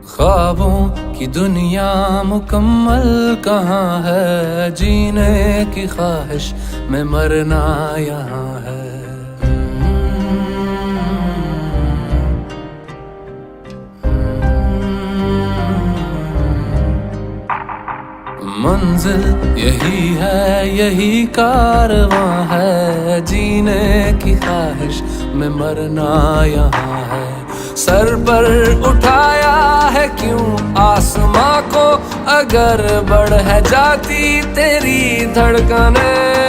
ख्वाबों की दुनिया मुकम्मल कहाँ है, जीने की ख्वाहिश में मरना यहाँ है। मंजिल यही है, यही कारवां है, जीने की ख्वाहिश में मरना यहाँ है। सर पर उठाया है क्यों आसमां को, अगर बढ़ है जाती तेरी धड़कनें।